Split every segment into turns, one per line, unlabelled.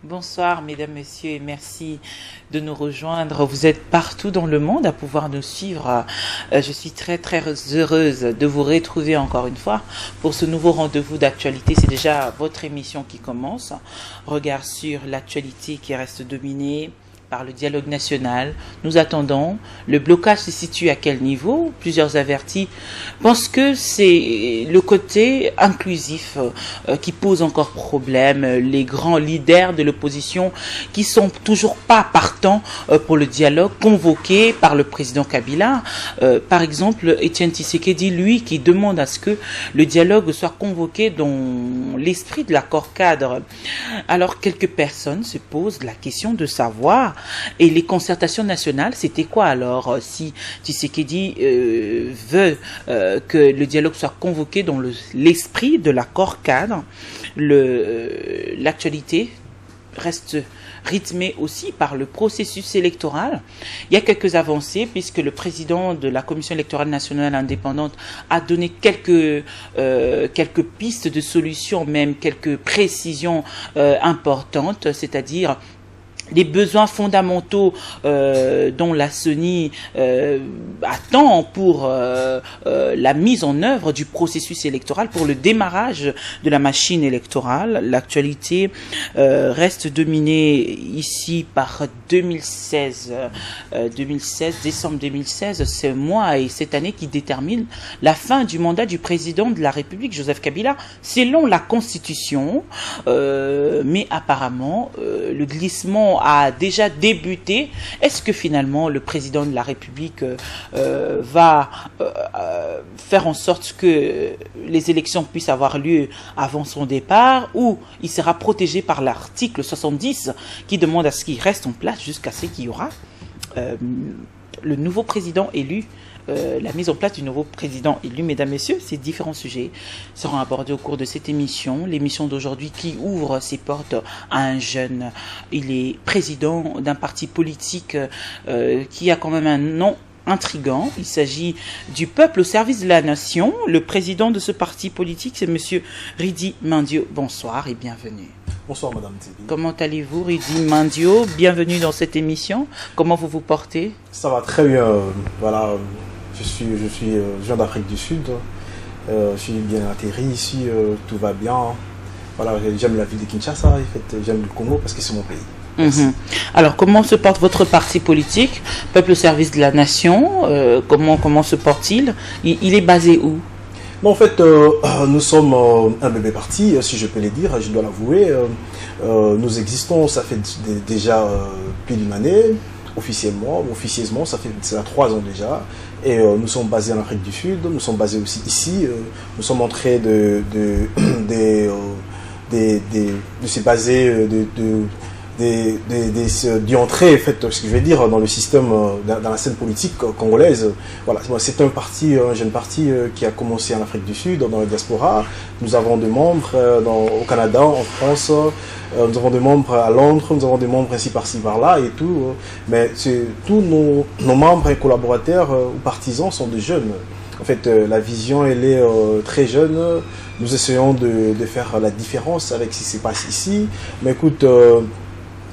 Bonsoir, mesdames, messieurs, et merci de nous rejoindre. Vous êtes partout dans le monde à pouvoir nous suivre. Je suis très heureuse de vous retrouver encore une fois pour ce nouveau rendez-vous d'actualité. C'est déjà votre émission qui commence. Regard sur l'actualité qui reste dominée par le dialogue national. Nous attendons. Le blocage se situe à quel niveau? Plusieurs avertis pensent que c'est le côté inclusif qui pose encore problème. Les grands leaders de l'opposition qui sont toujours pas partants pour le dialogue convoqué par le président Kabila. Par exemple, Etienne Tshisekedi, lui, qui demande à ce que le dialogue soit convoqué dans l'esprit de l'accord cadre. Alors, quelques personnes se posent la question de savoir, et les concertations nationales, c'était quoi alors si Tshisekedi veut que le dialogue soit convoqué dans l'esprit de l'accord cadre? L'actualité reste rythmée aussi par le processus électoral. Il y a quelques avancées puisque le président de la Commission électorale nationale indépendante a donné quelques pistes de solutions, même quelques précisions importantes, c'est-à-dire les besoins fondamentaux dont la CENI attend pour la mise en œuvre du processus électoral, pour le démarrage de la machine électorale. L'actualité reste dominée ici par 2016, décembre 2016, ce mois et cette année qui détermine la fin du mandat du président de la République, Joseph Kabila, selon la Constitution. Mais apparemment, le glissement a déjà débuté. Est-ce que finalement le président de la République va faire en sorte que les élections puissent avoir lieu avant son départ, ou il sera protégé par l'article 70 qui demande à ce qu'il reste en place jusqu'à ce qu'il y aura le nouveau président élu? La mise en place du nouveau président élu, mesdames, messieurs, ces différents sujets seront abordés au cours de cette émission. L'émission d'aujourd'hui qui ouvre ses portes à un jeune. Il est président d'un parti politique qui a quand même un nom intrigant. Il s'agit du peuple au service de la nation. Le président de ce parti politique, c'est monsieur Ridi Mandio. Bonsoir et bienvenue.
Bonsoir Madame Tibi.
Comment allez-vous, Ridi Mandio? Bienvenue dans cette émission. Comment vous vous portez?
Ça va très bien. Voilà, je viens d'Afrique du Sud. Je suis bien atterri ici. Tout va bien. Voilà, j'aime la ville de Kinshasa. En fait, j'aime le Congo parce que c'est mon pays.
Alors, comment se porte votre parti politique, Peuple au service de la nation? Comment se porte-t-il? Il est basé où?
Bon, en fait, nous sommes un bébé parti, si je peux le dire, je dois l'avouer. Nous existons, ça fait déjà plus d'une année, officieusement, ça fait 3 ans déjà. Et nous sommes basés en Afrique du Sud, nous sommes basés aussi ici. Nous sommes en train de se baser, d'y entrer, en fait, ce que je vais dire, dans le système, dans la scène politique congolaise. Voilà, c'est un jeune parti qui a commencé en Afrique du Sud, dans la diaspora. Nous avons des membres au Canada, en France, nous avons des membres à Londres, nous avons des membres ainsi par-ci par-là et tout. Mais tous nos membres et collaborateurs ou partisans sont des jeunes. En fait, la vision, elle est très jeune. Nous essayons de faire la différence avec ce qui se passe ici. Mais écoute,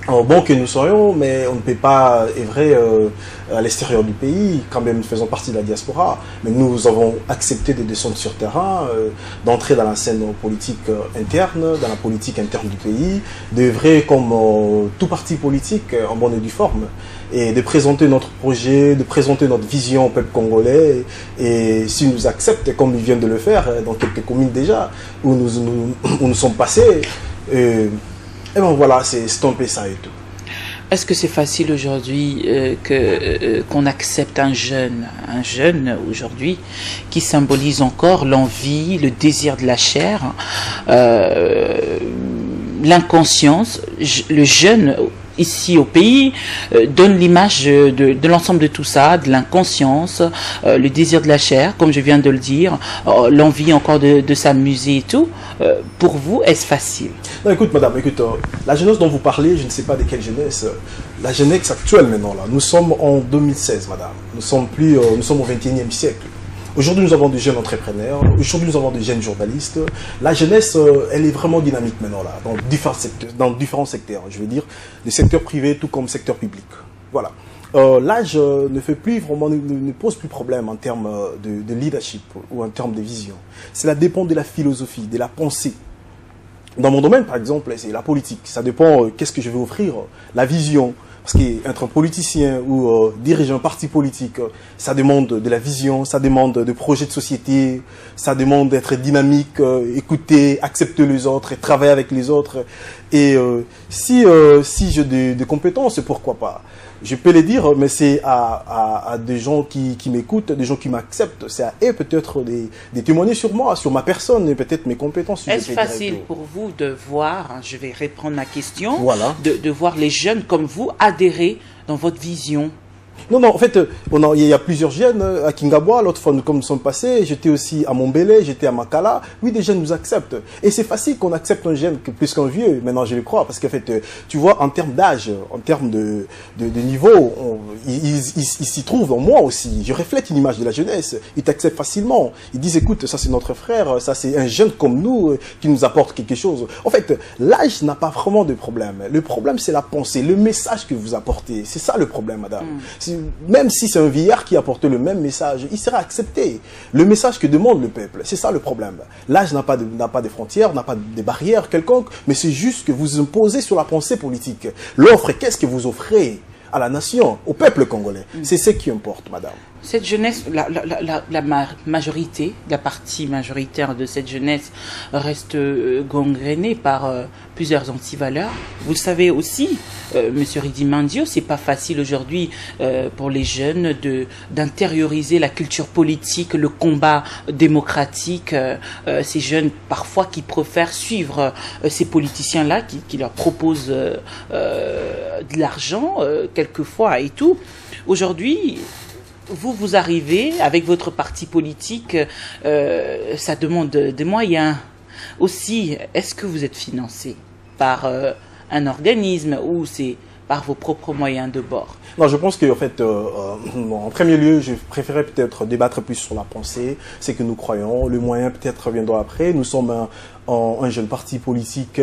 bon que nous soyons, mais on ne peut pas œuvrer à l'extérieur du pays, quand même nous faisons partie de la diaspora. Mais nous avons accepté de descendre sur terrain, d'entrer dans la scène politique interne, dans la politique interne du pays, d'œuvrer comme tout parti politique en bonne et due forme, et de présenter notre projet, de présenter notre vision au peuple congolais. Et s'ils nous acceptent, comme ils viennent de le faire dans quelques communes déjà, où nous sommes passés, et bon voilà, c'est un peu ça et tout.
Est-ce que c'est facile aujourd'hui qu'on accepte un jeune aujourd'hui qui symbolise encore l'envie, le désir de la chair, l'inconscience, le jeune ici au pays donne l'image de l'ensemble de tout ça, de l'inconscience, le désir de la chair, comme je viens de le dire, l'envie encore de s'amuser et tout. Pour vous, est-ce facile?
Non, écoute madame, la jeunesse dont vous parlez, je ne sais pas de quelle jeunesse, la jeunesse actuelle maintenant là, nous sommes en 2016 madame, nous sommes au 21e siècle. Aujourd'hui, nous avons des jeunes entrepreneurs. Aujourd'hui, nous avons des jeunes journalistes. La jeunesse, elle est vraiment dynamique maintenant, là, dans différents secteurs. Je veux dire, le secteur privé tout comme le secteur public. Voilà. L'âge ne fait plus vraiment, ne pose plus problème en termes de leadership ou en termes de vision. Cela dépend de la philosophie, de la pensée. Dans mon domaine, par exemple, c'est la politique. Ça dépend qu'est-ce que je vais offrir, la vision. Parce qu'être un politicien ou diriger un parti politique, ça demande de la vision, ça demande de projets de société, ça demande d'être dynamique, écouter, accepter les autres et travailler avec les autres. Et si j'ai des compétences, pourquoi pas? Je peux les dire, mais c'est à des gens qui m'écoutent, des gens qui m'acceptent. C'est à eux peut-être de témoigner sur moi, sur ma personne et peut-être mes compétences.
Est-ce facile pour vous de voir, je vais reprendre ma question,
voilà,
de voir les jeunes comme vous adhérer dans votre vision?
Non, en fait, il y a plusieurs jeunes à Kingabwa. L'autre fois, comme nous sommes passés, j'étais aussi à Montbelé, j'étais à Makala. Oui, des jeunes nous acceptent. Et c'est facile qu'on accepte un jeune plus qu'un vieux. Maintenant, je le crois. Parce qu'en fait, tu vois, en termes d'âge, en termes de niveau, ils s'y trouvent. Moi aussi, je reflète une image de la jeunesse. Ils t'acceptent facilement. Ils disent, écoute, ça c'est notre frère, ça c'est un jeune comme nous qui nous apporte quelque chose. En fait, l'âge n'a pas vraiment de problème. Le problème, c'est la pensée, le message que vous apportez. C'est ça le problème, madame. Même si c'est un vieillard qui apporte le même message, il sera accepté. Le message que demande le peuple, c'est ça le problème. L'âge n'a pas de frontières, n'a pas de barrières quelconques, mais c'est juste que vous imposez sur la pensée politique. L'offre, qu'est-ce que vous offrez à la nation, au peuple congolais? C'est ce qui importe, madame.
Cette jeunesse, la majorité, la partie majoritaire de cette jeunesse reste gangrénée par plusieurs antivaleurs. Vous le savez aussi, Monsieur Ridimandio, c'est pas facile aujourd'hui pour les jeunes d'intérioriser la culture politique, le combat démocratique. Ces jeunes parfois qui préfèrent suivre ces politiciens-là qui leur proposent de l'argent quelquefois et tout. Aujourd'hui, vous arrivez avec votre parti politique, ça demande des moyens. Aussi, est-ce que vous êtes financé par un organisme ou c'est par vos propres moyens de bord?
Non, je pense qu'en fait, en premier lieu, je préférais peut-être débattre plus sur la pensée, c'est que nous croyons. Le moyen peut-être viendra après. Nous sommes un jeune parti politique,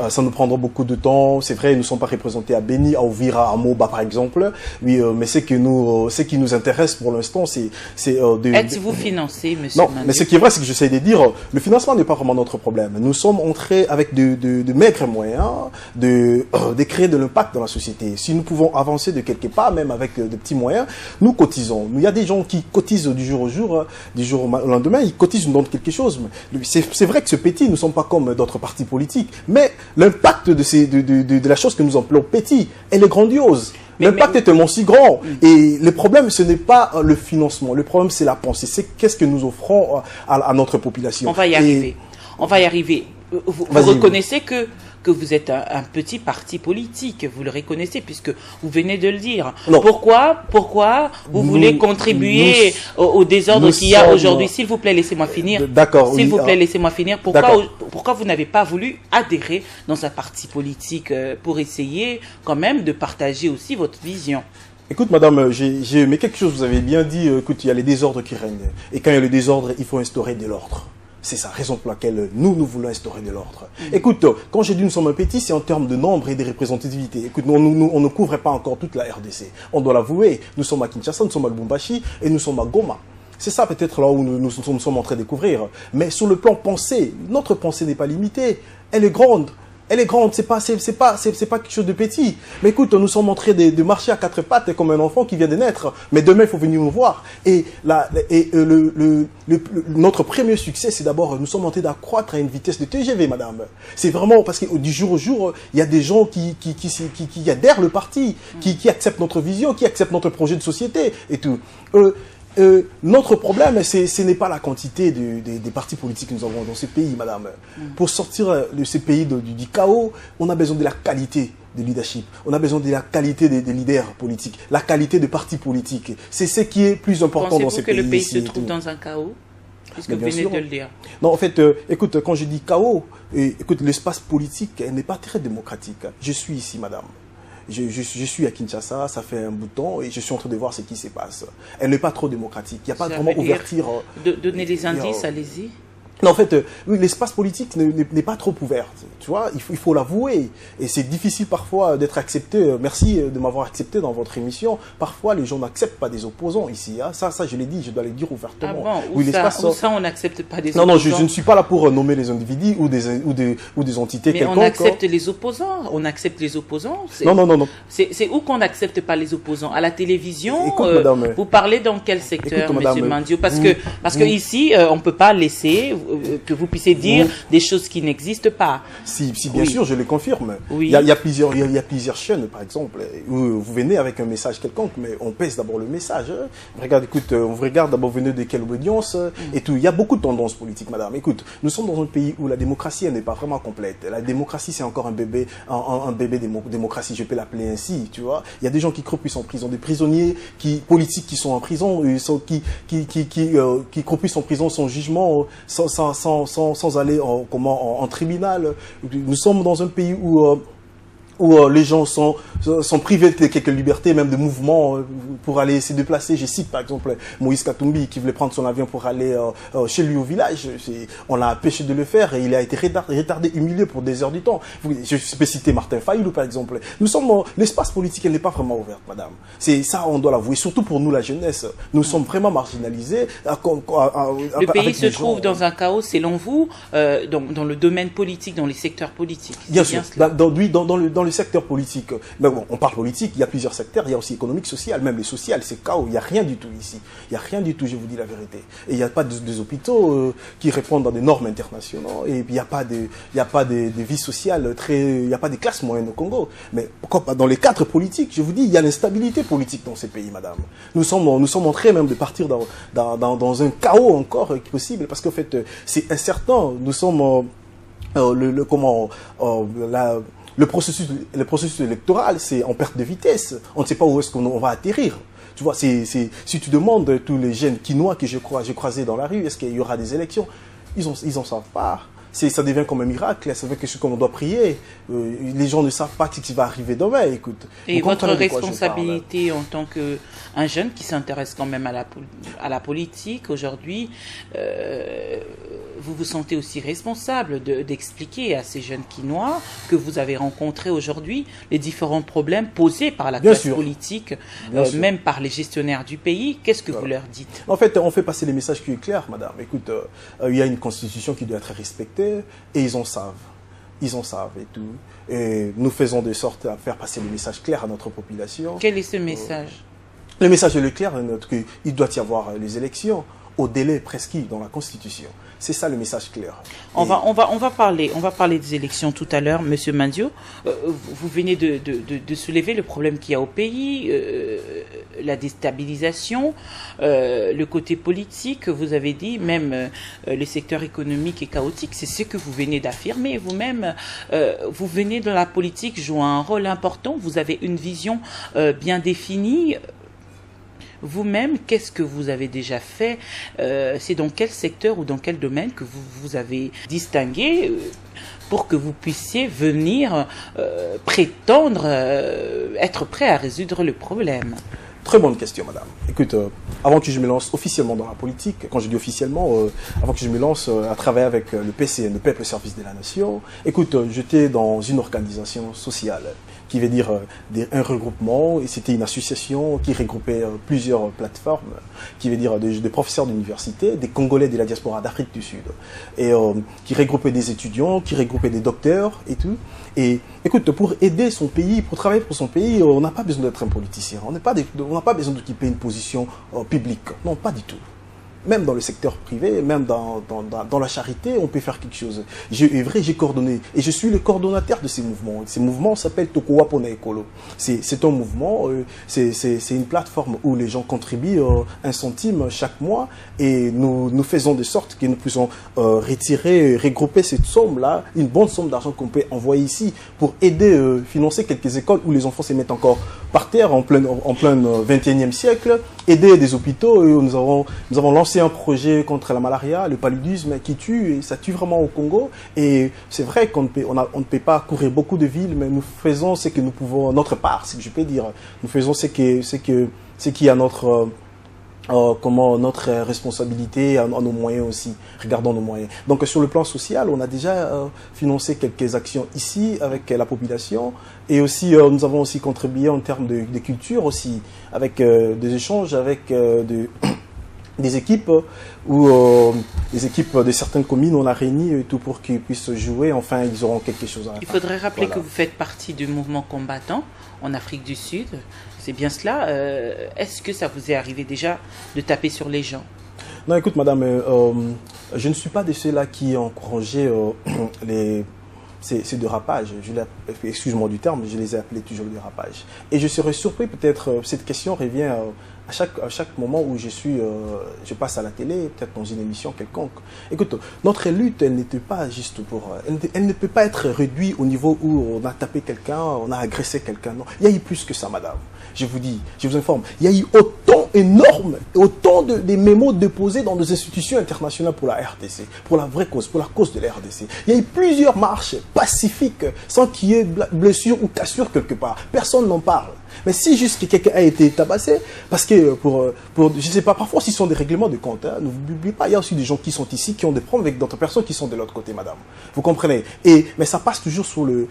ça nous prendra beaucoup de temps. C'est vrai, nous ne sommes pas représentés à Beni, à Ouvira, à Moba par exemple. Oui, mais ce qui nous intéresse pour l'instant, c'est
Êtes-vous financé, monsieur
Non, mais ce qui est vrai, c'est que j'essaie de dire, le financement n'est pas vraiment notre problème. Nous sommes entrés avec de maigres moyens de créer de l'impact dans la société. Si nous pouvons avancer de quelque part, même avec de petits moyens, nous cotisons. Il y a des gens qui cotisent du jour au jour, du jour au lendemain, ils cotisent, nous donnent quelque chose. C'est vrai que ce petit, nous ne sommes pas comme d'autres partis politiques, mais l'impact de la chose que nous appelons petit, elle est grandiose. L'impact est tellement si grand. Et le problème, ce n'est pas le financement. Le problème, c'est la pensée. C'est qu'est-ce que nous offrons à notre population.
On va y arriver. On va y arriver. Vous reconnaissez que vous êtes un petit parti politique, vous le reconnaissez puisque vous venez de le dire.
Non.
Pourquoi vous voulez contribuer au désordre qu'il y a aujourd'hui? S'il vous plaît, laissez-moi finir.
D'accord.
S'il vous plaît, laissez-moi finir. Pourquoi vous n'avez pas voulu adhérer dans un parti politique pour essayer quand même de partager aussi votre vision?
Écoute, madame, mais quelque chose, vous avez bien dit, écoute, il y a les désordres qui règnent. Et quand il y a le désordre, il faut instaurer de l'ordre. C'est sa raison pour laquelle nous voulons instaurer de l'ordre. Écoute, quand j'ai dit nous sommes un petit, c'est en termes de nombre et de représentativité. Écoute, on ne couvre pas encore toute la RDC. On doit l'avouer. Nous sommes à Kinshasa, nous sommes à Lubumbashi et nous sommes à Goma. C'est ça peut-être là où nous sommes en train de découvrir. Mais sur le plan pensée, notre pensée n'est pas limitée. Elle est grande. Elle est grande, c'est pas quelque chose de petit. Mais écoute, nous sommes en train de marcher à quatre pattes comme un enfant qui vient de naître. Mais demain, il faut venir nous voir. Et notre premier succès, c'est d'abord, nous sommes en train d'accroître à une vitesse de TGV, madame. C'est vraiment parce que du jour au jour, il y a des gens qui adhèrent le parti, qui acceptent notre vision, qui acceptent notre projet de société et tout. Notre problème, ce n'est pas la quantité des partis politiques que nous avons dans ce pays, madame. Pour sortir de ce pays du chaos, on a besoin de la qualité de leadership. On a besoin de la qualité des leaders politiques, la qualité de partis politiques. C'est ce qui est plus important dans ce pays.
Pensez-vous que le pays se trouve dans un chaos? Puisque vous venez de le dire.
Non, en fait, écoute, quand je dis chaos, écoute, l'espace politique n'est pas très démocratique. Je suis ici, madame. je suis à Kinshasa, ça fait un bout de temps, et je suis en train de voir ce qui se passe. Elle n'est pas trop démocratique. Il n'y a pas vraiment ouverture.
Donner des indices, allez-y.
Non, en fait, oui, l'espace politique n'est pas trop ouvert. Tu vois, il faut l'avouer. Et c'est difficile parfois d'être accepté. Merci de m'avoir accepté dans votre émission. Parfois, les gens n'acceptent pas des opposants ici. Hein. Ça, je l'ai dit, je dois le dire ouvertement.
Ah bon,
oui,
où ça, on n'accepte pas des opposants?
Non, je ne suis pas là pour nommer les individus ou des entités quelconques.
Mais on accepte les opposants. On accepte les opposants.
Non.
C'est où qu'on n'accepte pas les opposants? À la télévision?
Écoute, madame,
vous parlez dans quel secteur,
écoute,
monsieur Mandio? Parce que ici, on ne peut pas laisser que vous puissiez dire des choses qui n'existent pas.
Si bien sûr, je les confirme.
Oui.
Il y a plusieurs chaînes, par exemple, où vous venez avec un message quelconque, mais on pèse d'abord le message. Hein. Regarde, écoute, on vous regarde d'abord, venez de quelle audience et tout. Il y a beaucoup de tendances politiques, madame. Écoute, nous sommes dans un pays où la démocratie n'est pas vraiment complète. La démocratie, c'est encore un bébé démocratie, je peux l'appeler ainsi, tu vois. Il y a des gens qui crepusent en prison, des prisonniers politiques qui sont en prison, qui crepusent en prison sans jugement, sans aller en tribunal. Nous sommes dans un pays où les gens sont privés de quelques libertés, même de mouvement pour aller se déplacer. Je cite par exemple Moïse Katumbi qui voulait prendre son avion pour aller chez lui au village. On l'a empêché de le faire et il a été retardé, humilié pour des heures du temps. Je peux citer Martin Fayulu par exemple. Nous sommes l'espace politique, elle n'est pas vraiment ouverte, madame. C'est ça, on doit l'avouer. Surtout pour nous, la jeunesse, nous sommes vraiment marginalisés.
Le pays se trouve dans un chaos, selon vous, dans le domaine politique, dans les secteurs politiques.
Bien sûr, dans le secteur politique. Mais bon, on parle politique, il y a plusieurs secteurs, il y a aussi économique, social, même les sociales, c'est chaos, il n'y a rien du tout ici. Il n'y a rien du tout, je vous dis la vérité. Et il n'y a pas des hôpitaux qui répondent à des normes internationales, et puis il n'y a pas de vie sociale, il n'y a pas de classe moyenne au Congo. Mais dans les cadres politiques, je vous dis, il y a l'instabilité politique dans ces pays, madame. Nous sommes en train même de partir dans un chaos encore possible, parce qu'en fait, c'est incertain. Nous sommes, le processus électoral, c'est en perte de vitesse. On ne sait pas où est-ce qu'on va atterrir. Tu vois, si tu demandes tous les jeunes Quinois que j'ai croisés dans la rue, est-ce qu'il y aura des élections? Ils en savent pas. Ça devient comme un miracle, ça fait quelque chose qu'on doit prier. Les gens ne savent pas ce qui va arriver demain, écoute.
Et votre responsabilité en tant qu'un jeune qui s'intéresse quand même à la politique aujourd'hui, vous vous sentez aussi responsable d'expliquer à ces jeunes Quinois que vous avez rencontrés aujourd'hui les différents problèmes posés par la classe politique, même par les gestionnaires du pays. Qu'est-ce que vous leur dites?
En fait, on fait passer les messages qui sont clairs, madame. Écoute, il y a une constitution qui doit être respectée. Et ils en savent et tout. Et nous faisons de sorte à faire passer le message clair à notre population.
Quel est ce message?
Le message est clair, qu'il doit y avoir les élections au délai prescrit dans la Constitution. C'est ça le message clair.
On va parler des élections tout à l'heure, Monsieur Mandio. Vous venez de soulever le problème qu'il y a au pays, la déstabilisation, le côté politique. Vous avez dit même le secteur économique est chaotique. C'est ce que vous venez d'affirmer vous-même. Vous venez de la politique jouer un rôle important. Vous avez une vision bien définie. Vous-même, qu'est-ce que vous avez déjà fait? C'est dans quel secteur ou dans quel domaine que vous avez distingué pour que vous puissiez venir prétendre être prêt à résoudre le problème?
Très bonne question, madame. Écoute, avant que je me lance officiellement dans la politique, quand je dis officiellement, avant que je me lance à travailler avec le PCN, le Peuple au service de la Nation, écoute, j'étais dans une organisation sociale, qui veut dire un regroupement, et c'était une association qui regroupait plusieurs plateformes, qui veut dire des professeurs d'université, des Congolais de la diaspora d'Afrique du Sud, et qui regroupait des étudiants, qui regroupait des docteurs et tout. Et écoute, pour aider son pays, pour travailler pour son pays, on n'a pas besoin d'être un politicien, on n'a pas besoin d'occuper une position publique, non, pas du tout. Même dans le secteur privé, même dans la charité, on peut faire quelque chose. J'ai coordonné, et je suis le coordonnateur de ces mouvements. Ces mouvements s'appellent Tokowa Pona Ekolo. C'est un mouvement, c'est une plateforme où les gens contribuent 1 centime chaque mois, et nous faisons de sorte que nous puissions regrouper cette somme-là, une bonne somme d'argent qu'on peut envoyer ici, pour aider, financer quelques écoles où les enfants se mettent encore par terre en plein 21e siècle, aider des hôpitaux. Et nous avons lancé un projet contre la malaria, le paludisme qui tue, et ça tue vraiment au Congo. Et c'est vrai qu'on ne peut pas courir beaucoup de villes, mais nous faisons ce que nous pouvons, notre part, si je peux dire. Nous faisons ce qui est à notre... notre responsabilité à nos moyens aussi, regardons nos moyens. Donc sur le plan social, on a déjà financé quelques actions ici avec la population et aussi nous avons aussi contribué en termes de culture aussi, avec des échanges avec des équipes ou les équipes de certaines communes, on a réuni et tout pour qu'ils puissent jouer. Enfin, ils auront quelque chose à faire.
Il faudrait rappeler que vous faites partie du mouvement combattant en Afrique du Sud. C'est bien cela. Est-ce que ça vous est arrivé déjà de taper sur les gens?
Non, écoute, madame, je ne suis pas de ceux-là qui encourageaient ces dérapages. Excuse-moi du terme, je les ai appelés toujours dérapages. Et je serais surpris, peut-être, cette question revient à chaque moment où je passe à la télé, peut-être dans une émission quelconque. Écoute, notre lutte, elle n'était pas juste elle ne peut pas être réduite au niveau où on a tapé quelqu'un, on a agressé quelqu'un. Non, il y a eu plus que ça, madame. Je vous dis, je vous informe, il y a eu autant de mémos déposés dans des institutions internationales pour la RDC, pour la vraie cause, pour la cause de la RDC. Il y a eu plusieurs marches pacifiques sans qu'il y ait blessure ou cassure quelque part. Personne n'en parle. Mais si juste quelqu'un a été tabassé, parce que je sais pas, parfois ce sont des règlements de compte, hein, n'oubliez pas, il y a aussi des gens qui sont ici, qui ont des problèmes avec d'autres personnes qui sont de l'autre côté, madame. Vous comprenez? Mais ça passe toujours sous le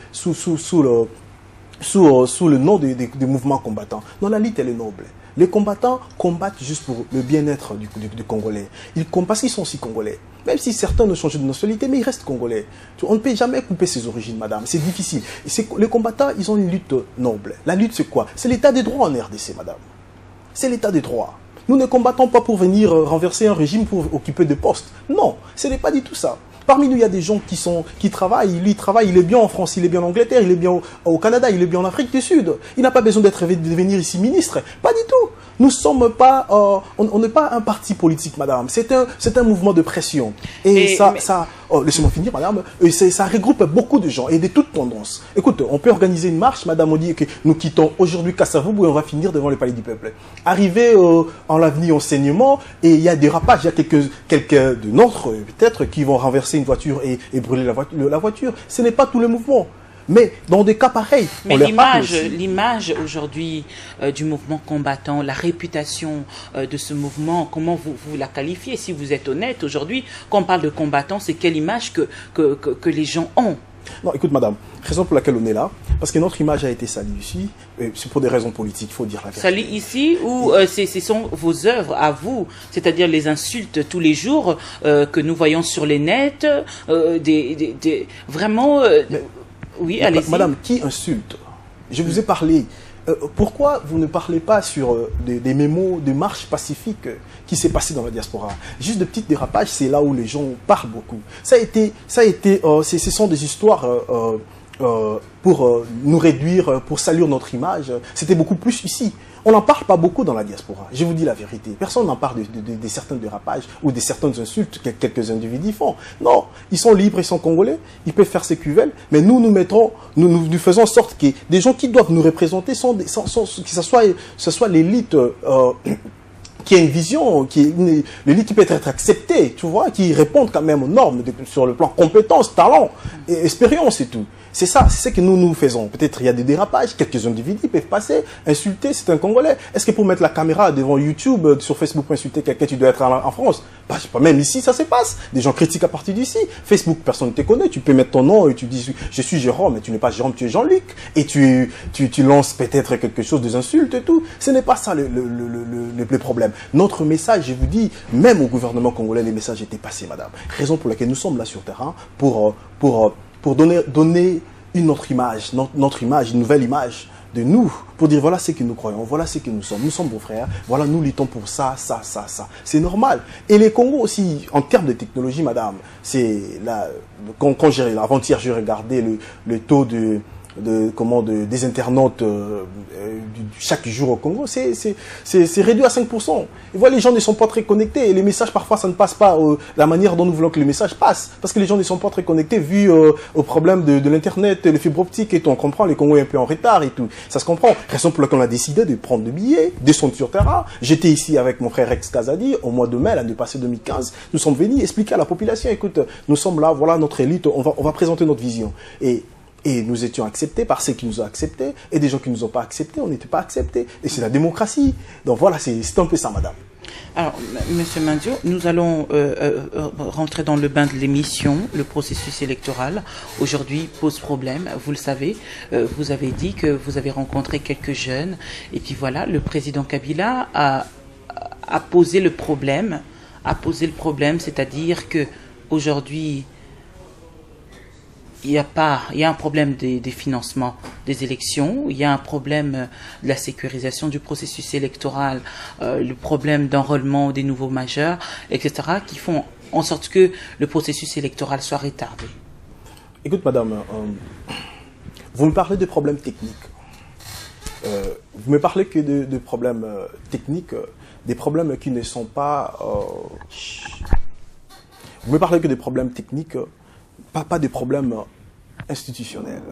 nom des mouvements combattants. Non, la lutte, elle est noble. Les combattants combattent juste pour le bien-être du Congolais. Ils combattent parce qu'ils sont aussi Congolais. Même si certains ne changent de nationalité, mais ils restent Congolais. On ne peut jamais couper ses origines, madame. C'est difficile. Les combattants, ils ont une lutte noble. La lutte, c'est quoi? C'est l'état des droits en RDC, madame. C'est l'état des droits. Nous ne combattons pas pour venir renverser un régime pour occuper des postes. Non, ce n'est pas du tout ça. Parmi nous, il y a des gens qui travaillent. Lui, il travaille, il est bien en France, il est bien en Angleterre, il est bien au Canada, il est bien en Afrique du Sud. Il n'a pas besoin de devenir ici ministre. Pas du tout. Nous sommes pas, on n'est pas un parti politique, madame. C'est un mouvement de pression. Et laissez-moi finir, madame. Ça regroupe beaucoup de gens et de toutes tendances. Écoute, on peut organiser une marche, madame. On dit que nous quittons aujourd'hui Kassavoubou et on va finir devant le palais du peuple. Arriver en l'avenue enseignement et il y a des rapages. Il y a quelques de nôtres, peut-être, qui vont renverser une voiture et brûler la voiture. Ce n'est pas tout le mouvement. Mais dans des cas pareils,
mais l'image aujourd'hui du mouvement combattant, la réputation de ce mouvement, comment vous la qualifiez? Si vous êtes honnête aujourd'hui, quand on parle de combattant, c'est quelle image que les gens ont?
Non, écoute, madame, raison pour laquelle on est là, parce que notre image a été salie ici, c'est pour des raisons politiques, il faut dire la vérité.
Salie ici ou ce sont vos œuvres à vous, c'est-à-dire les insultes tous les jours que nous voyons sur les nets, vraiment... Oui, allez-y.
Madame, qui insulte? Je vous ai parlé. Pourquoi vous ne parlez pas sur des mémos de marche pacifique qui s'est passé dans la diaspora? Juste de petits dérapages, c'est là où les gens parlent beaucoup. Ce sont des histoires pour nous réduire, pour salir notre image. C'était beaucoup plus ici. On n'en parle pas beaucoup dans la diaspora. Je vous dis la vérité. Personne n'en parle de certains dérapages ou de certaines insultes que quelques individus font. Non, ils sont libres, ils sont congolais, ils peuvent faire ce qu'ils veulent, mais nous nous faisons en sorte que des gens qui doivent nous représenter que ce soit l'élite qui a une vision, l'élite qui peut être acceptée, tu vois, qui répondent quand même aux normes sur le plan compétences, talent, et expérience et tout. C'est ça, c'est ce que nous faisons. Peut-être il y a des dérapages, quelques individus peuvent passer, insulter, c'est un Congolais. Est-ce que pour mettre la caméra devant YouTube, sur Facebook, pour insulter quelqu'un, tu dois être en France? Pas même ici, ça se passe. Des gens critiquent à partir d'ici. Facebook, personne ne te connaît. Tu peux mettre ton nom et tu dis, je suis Jérôme, mais tu n'es pas Jérôme, tu es Jean-Luc. Et tu lances peut-être quelque chose, des insultes et tout. Ce n'est pas ça le problème. Notre message, je vous dis, même au gouvernement congolais, les messages étaient passés, madame. Raison pour laquelle nous sommes là sur terrain, pour donner une autre image, une nouvelle image de nous, pour dire voilà ce que nous croyons, voilà ce que nous sommes vos frères, voilà nous luttons pour ça. C'est normal. Et les Congos aussi, en termes de technologie, madame, c'est là, avant-hier, j'ai regardé le taux des internautes chaque jour au Congo, c'est réduit à 5%. Et voilà, les gens ne sont pas très connectés. Et les messages, parfois, ça ne passe pas la manière dont nous voulons que le message passe. Parce que les gens ne sont pas très connectés vu au problème de l'Internet, les fibres optiques et tout. On comprend, les Congolais un peu en retard et tout. Ça se comprend. Raison pour laquelle on a décidé de prendre le billet, descendre sur terrain. J'étais ici avec mon frère Rex Kazadi au mois de mai, l'année passée 2015. Nous sommes venus expliquer à la population, écoute, nous sommes là, voilà notre élite, on va présenter notre vision. Et nous étions acceptés par ceux qui nous ont acceptés, et des gens qui ne nous ont pas acceptés, on n'était pas acceptés. Et c'est la démocratie. Donc voilà, c'est un peu ça, madame.
Alors, Monsieur Mandio, nous allons rentrer dans le bain de l'émission. Le processus électoral, aujourd'hui, pose problème. Vous le savez, vous avez dit que vous avez rencontré quelques jeunes. Et puis voilà, le président Kabila a posé le problème. C'est-à-dire que aujourd'hui, il y a un problème des financements des élections, il y a un problème de la sécurisation du processus électoral, le problème d'enrôlement des nouveaux majeurs, etc., qui font en sorte que le processus électoral soit retardé.
Écoute, madame, vous me parlez de problèmes techniques. Vous me parlez que de problèmes techniques, des problèmes qui ne sont pas... Vous me parlez que des problèmes techniques, pas des problèmes institutionnels.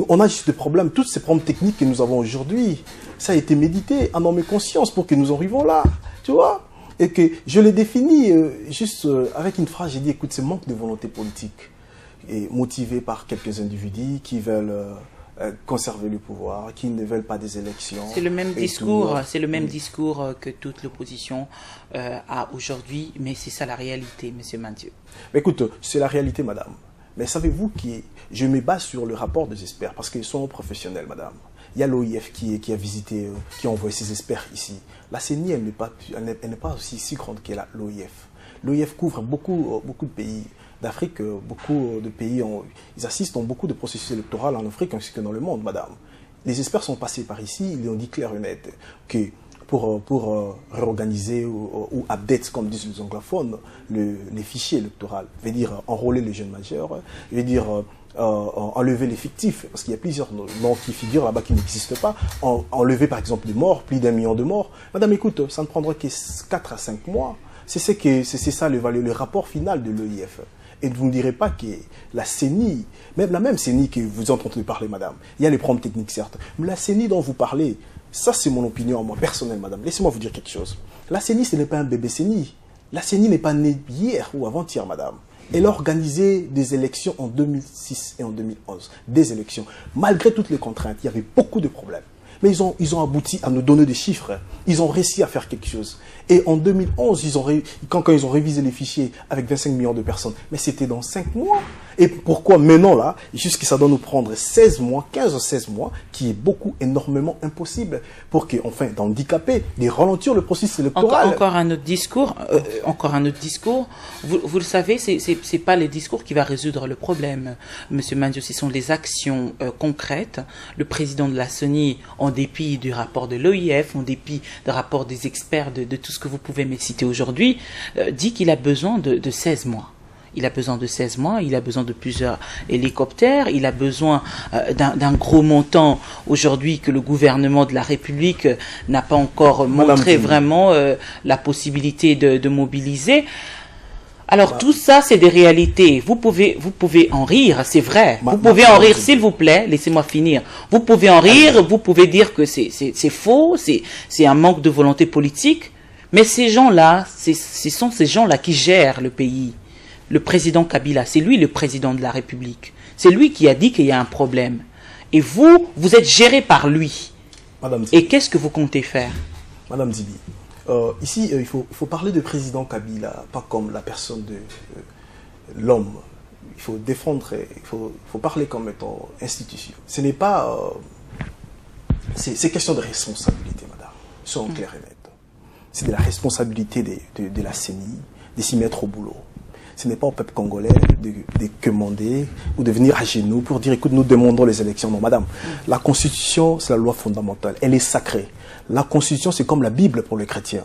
On a juste des problèmes, tous ces problèmes techniques que nous avons aujourd'hui, ça a été médité en homme et conscience pour que nous arrivions là, tu vois. Et que je l'ai défini juste avec une phrase, j'ai dit, écoute, c'est manque de volonté politique, et motivé par quelques individus qui veulent conserver le pouvoir, qui ne veulent pas des élections.
C'est le même discours, discours que toute l'opposition a aujourd'hui, mais c'est ça la réalité, Monsieur Mandio.
Écoute, c'est la réalité, madame. Mais savez-vous que je me base sur le rapport des experts, parce qu'ils sont professionnels, madame. Il y a l'OIF qui a visité, qui a envoyé ses experts ici. La CENI, elle n'est pas aussi si grande que l'OIF. L'OIF couvre beaucoup de pays d'Afrique, beaucoup de pays, ils assistent dans beaucoup de processus électoraux en Afrique ainsi que dans le monde, madame. Les experts sont passés par ici, ils ont dit clair et net que pour réorganiser ou update, comme disent les anglophones, les fichiers électoraux, veut dire enrôler les jeunes majeurs, veut dire enlever les fictifs, parce qu'il y a plusieurs noms qui figurent là-bas qui n'existent pas, enlever par exemple des morts, plus d'1 million de morts. Madame, écoute, ça ne prendra que 4 à 5 mois. C'est ça le rapport final de l'OIF. Et vous ne direz pas que la CENI, même la même CENI que vous entendez parler, madame, il y a les problèmes techniques, certes, mais la CENI dont vous parlez, ça c'est mon opinion, moi, personnelle, madame. Laissez-moi vous dire quelque chose. La CENI, ce n'est pas un bébé CENI. La CENI n'est pas née hier ou avant-hier, madame. Elle a organisé des élections en 2006 et en 2011. Des élections. Malgré toutes les contraintes, il y avait beaucoup de problèmes. Mais ils ont abouti à nous donner des chiffres. Ils ont réussi à faire quelque chose. Et en 2011, quand ils ont révisé les fichiers avec 25 millions de personnes, mais c'était dans 5 mois. Et pourquoi maintenant là, jusqu'à ça doit nous prendre 16 mois, 15 ou 16 mois, qui est énormément impossible pour que, enfin, d'handicaper, de ralentir le processus électoral.
Encore un autre discours. Vous le savez, c'est pas les discours qui va résoudre le problème, Monsieur Mandio. Ce sont les actions concrètes. Le président de la CENI, en dépit du rapport de l'OIF, en dépit du rapport des experts de tout ce que vous pouvez me citer aujourd'hui, dit qu'il a besoin de 16 mois. Il a besoin de 16 mois, il a besoin de plusieurs hélicoptères, il a besoin d'un gros montant aujourd'hui que le gouvernement de la République n'a pas encore montré vraiment la possibilité de mobiliser. Alors tout ça, c'est des réalités. Vous pouvez en rire, c'est vrai. Vous pouvez en rire, s'il vous plaît. Laissez-moi finir. Vous pouvez en rire, vous pouvez dire que c'est faux, c'est un manque de volonté politique. Mais ces gens-là, ce sont ces gens-là qui gèrent le pays. Le président Kabila, c'est lui le président de la République. C'est lui qui a dit qu'il y a un problème. Et vous êtes géré par lui.
Madame
Et qu'est-ce que vous comptez faire?
Madame Zibi, ici, il faut parler de président Kabila, pas comme la personne de l'homme. Il faut défendre, il faut parler comme étant institution. Ce n'est pas... c'est question de responsabilité, madame. Soyons clairs et nets. C'est de la responsabilité de la CENI de s'y mettre au boulot. Ce n'est pas au peuple congolais de commander ou de venir à genoux pour dire, écoute, nous demandons les élections. Non, madame, la Constitution, c'est la loi fondamentale. Elle est sacrée. La Constitution, c'est comme la Bible pour les chrétiens.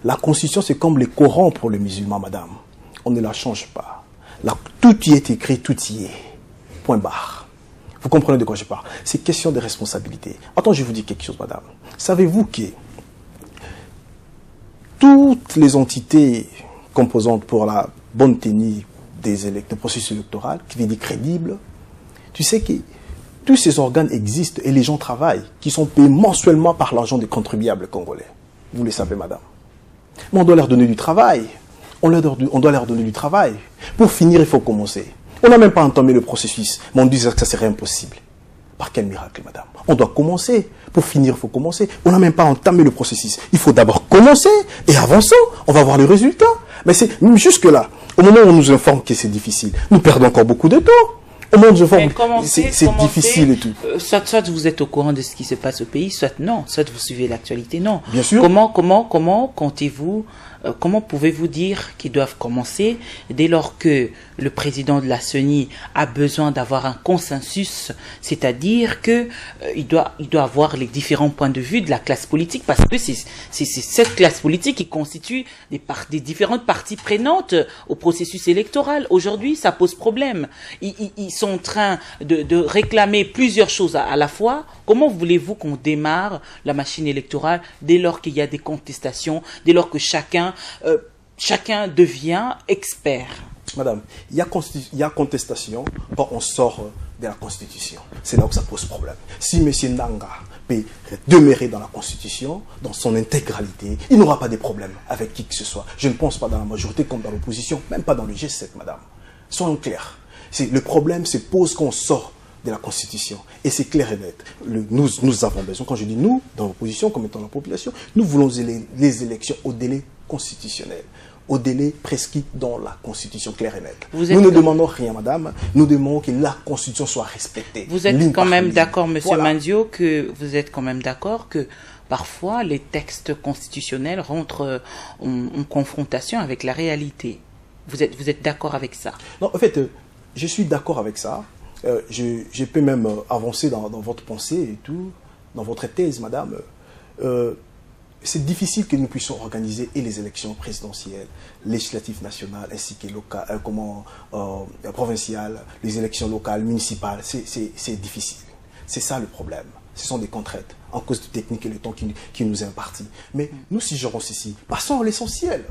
La Constitution, c'est comme le Coran pour les musulmans, madame. On ne la change pas. Tout y est écrit, tout y est. Point barre. Vous comprenez de quoi je parle? C'est question de responsabilité. Attends, je vous dis quelque chose, madame. Savez-vous que toutes les entités composantes pour la bonne tenue des processus électoraux, qui veut dire crédible, tu sais que tous ces organes existent et les gens travaillent, qui sont payés mensuellement par l'argent des contribuables congolais. Vous le savez, madame. Mais on doit leur donner du travail. On doit leur donner du travail. Pour finir, il faut commencer. On n'a même pas entamé le processus, mais on disait que ça serait impossible. Par quel miracle, madame? On doit commencer. Pour finir, il faut commencer. On n'a même pas entamé le processus. Il faut d'abord commencer et avançons. On va voir le résultat. Mais c'est jusque-là, au moment où on nous informe que c'est difficile, nous perdons encore beaucoup de temps. Au moment où on nous informe, c'est difficile et tout.
Soit vous êtes au courant de ce qui se passe au pays, soit non. Soit vous suivez l'actualité, non.
Bien sûr.
Comment comptez-vous, comment pouvez-vous dire qu'ils doivent commencer dès lors que le président de la CENI a besoin d'avoir un consensus, c'est-à-dire que il doit avoir les différents points de vue de la classe politique, parce que c'est cette classe politique qui constitue des différentes parties prenantes au processus électoral. Aujourd'hui, ça pose problème. Ils sont en train de réclamer plusieurs choses à la fois. Comment voulez-vous qu'on démarre la machine électorale dès lors qu'il y a des contestations, dès lors que chacun devient expert?
Madame, il y a contestation quand on sort de la Constitution. C'est là où ça pose problème. Si M. Nanga peut demeurer dans la Constitution, dans son intégralité, il n'aura pas de problème avec qui que ce soit. Je ne pense pas dans la majorité comme dans l'opposition, même pas dans le G7, madame. Soyons clairs. Le problème se pose quand on sort de la Constitution. Et c'est clair et net. Nous avons besoin, quand je dis nous, dans l'opposition, comme étant la population, nous voulons les élections au délai constitutionnel, au délai prescrit dans la Constitution, claire et nette. Nous ne demandons rien, madame. Nous demandons que la Constitution soit respectée.
Vous êtes quand même d'accord, monsieur Mandio, que vous êtes quand même d'accord que parfois les textes constitutionnels rentrent en confrontation avec la réalité. Vous êtes d'accord avec ça?
Non, en fait, je suis d'accord avec ça. Je peux même avancer dans votre pensée et tout, dans votre thèse, madame. C'est difficile que nous puissions organiser et les élections présidentielles, législatives nationales, ainsi que locales, provinciales, les élections locales, municipales. C'est difficile. C'est ça le problème. Ce sont des contraintes en cause du technique et le temps qui nous est imparti. Mais nous, si gérons ceci, passons à l'essentiel.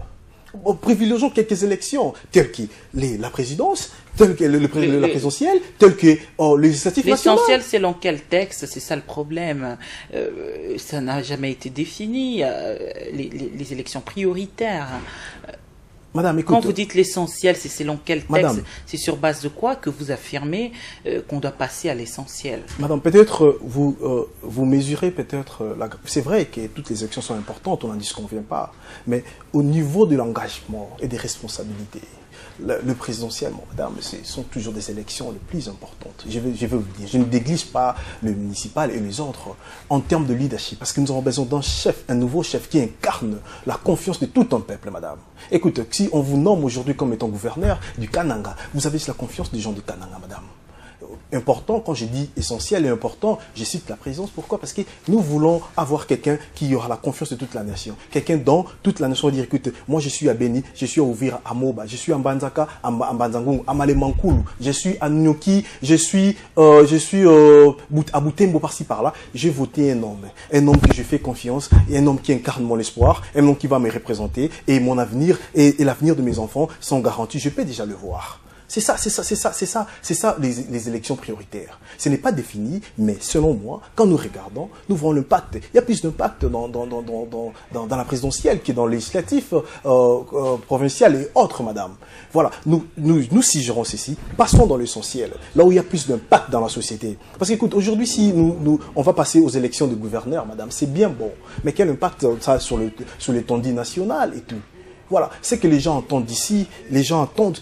Privilégions quelques élections, telles que la présidence, telles que la présidentielle, telles que le législatif national.
L'essentiel, c'est dans quel texte? C'est ça le problème. Ça n'a jamais été défini, les élections prioritaires.
Madame, écoute,
quand vous dites l'essentiel, c'est selon quel texte? C'est sur base de quoi que vous affirmez qu'on doit passer à l'essentiel?
Madame, peut-être vous mesurez peut-être... C'est vrai que toutes les élections sont importantes, on n'en disconvient pas. Mais au niveau de l'engagement et des responsabilités, le présidentiel, madame, ce sont toujours des élections les plus importantes. Je veux vous dire, je ne néglige pas le municipal et les autres en termes de leadership, parce que nous avons besoin d'un chef, un nouveau chef qui incarne la confiance de tout un peuple, madame. Écoute, si on vous nomme aujourd'hui comme étant gouverneur du Kananga, vous avez la confiance des gens du Kananga, madame. Important, quand je dis essentiel et important, je cite la présidence. Pourquoi? Parce que nous voulons avoir quelqu'un qui aura la confiance de toute la nation. Quelqu'un dont toute la nation va dire, écoute, moi je suis à Beni, je suis à Ouvira, à Moba, je suis à Mbanzaka, à Mbanzangung, à Malemankulu, je suis à Nyoki, je suis à Boutembo par-ci par-là. J'ai voté un homme que je fais confiance, et un homme qui incarne mon espoir, un homme qui va me représenter, et mon avenir et l'avenir de mes enfants sont garantis. Je peux déjà le voir. C'est ça les élections prioritaires. Ce n'est pas défini, mais selon moi, quand nous regardons, nous voyons l'impact. Il y a plus d'impact dans la présidentielle que dans le législatif, provincial et autres, madame. Voilà, nous si gérons ceci, passons dans l'essentiel, là où il y a plus d'impact dans la société. Parce qu'écoute, aujourd'hui, si on va passer aux élections de gouverneurs, madame, c'est bien bon, mais quel impact ça a sur l'étendue nationale et tout? Voilà, c'est que les gens entendent d'ici, les gens attendent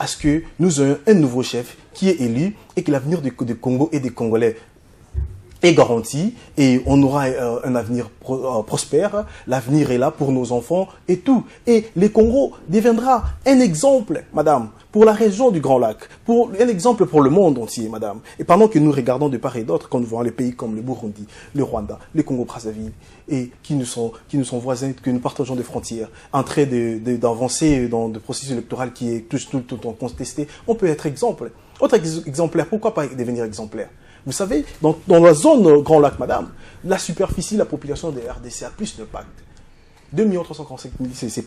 à ce que nous ayons un nouveau chef qui est élu et que l'avenir du Congo et des Congolais est garanti et on aura un avenir prospère, l'avenir est là pour nos enfants et tout. Et le Congo deviendra un exemple, madame, pour la région du Grand Lac, un exemple pour le monde entier, madame. Et pendant que nous regardons de part et d'autre, quand nous voyons les pays comme le Burundi, le Rwanda, le Congo-Brazzaville, et qui nous sont voisins, que nous partageons des frontières, en train d'avancer dans le processus électoral qui est tout le temps contesté, on peut être exemple. Autre exemplaire, pourquoi pas devenir exemplaire? Vous savez, dans la zone Grand Lac, madame, la superficie, la population des RDC a plus d'impact. 2 345 000, c'est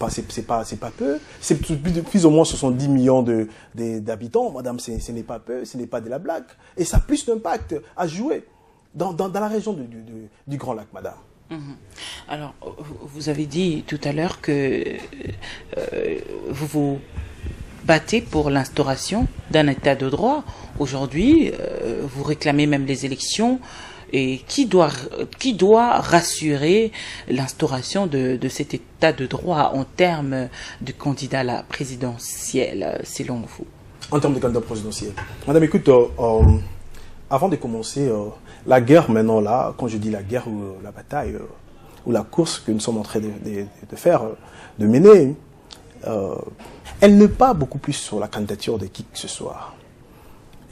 pas peu. C'est plus ou moins 70 millions d'habitants, madame, ce n'est pas peu, ce n'est pas de la blague. Et ça a plus d'impact à jouer dans la région du Grand Lac, madame.
Alors, vous avez dit tout à l'heure que vous vous battez pour l'instauration d'un état de droit. Aujourd'hui, vous réclamez même les élections. Et qui doit rassurer l'instauration de cet état de droit en termes de candidat à la présidentielle, selon vous?
En termes de candidat présidentiel. Madame, écoute, avant de commencer, la guerre maintenant là, quand je dis la guerre ou la bataille, ou la course que nous sommes en train de faire, de mener, elle ne part beaucoup plus sur la candidature de qui que ce soit.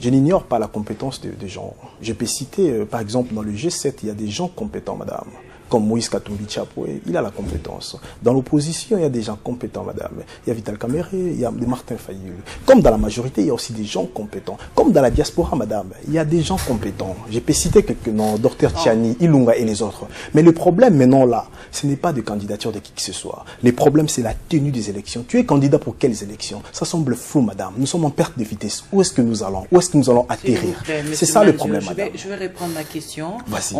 Je n'ignore pas la compétence des gens. Je peux citer, par exemple, dans le G7, il y a des gens compétents, madame. Comme Moïse Katumbi Tchapoué, il a la compétence. Dans l'opposition, il y a des gens compétents, madame. Il y a Vital Kamere, il y a Martin Fayulu. Comme dans la majorité, il y a aussi des gens compétents. Comme dans la diaspora, madame, il y a des gens compétents. Je peux citer quelques noms, Dr Tchani, Ilunga et les autres. Mais le problème maintenant là, ce n'est pas de candidature de qui que ce soit. Le problème, c'est la tenue des élections. Tu es candidat pour quelles élections? Ça semble flou, madame. Nous sommes en perte de vitesse. Où est-ce que nous allons? Où est-ce que nous allons atterrir? C'est ça le problème, madame.
Je vais reprendre ma question.
Vas-y.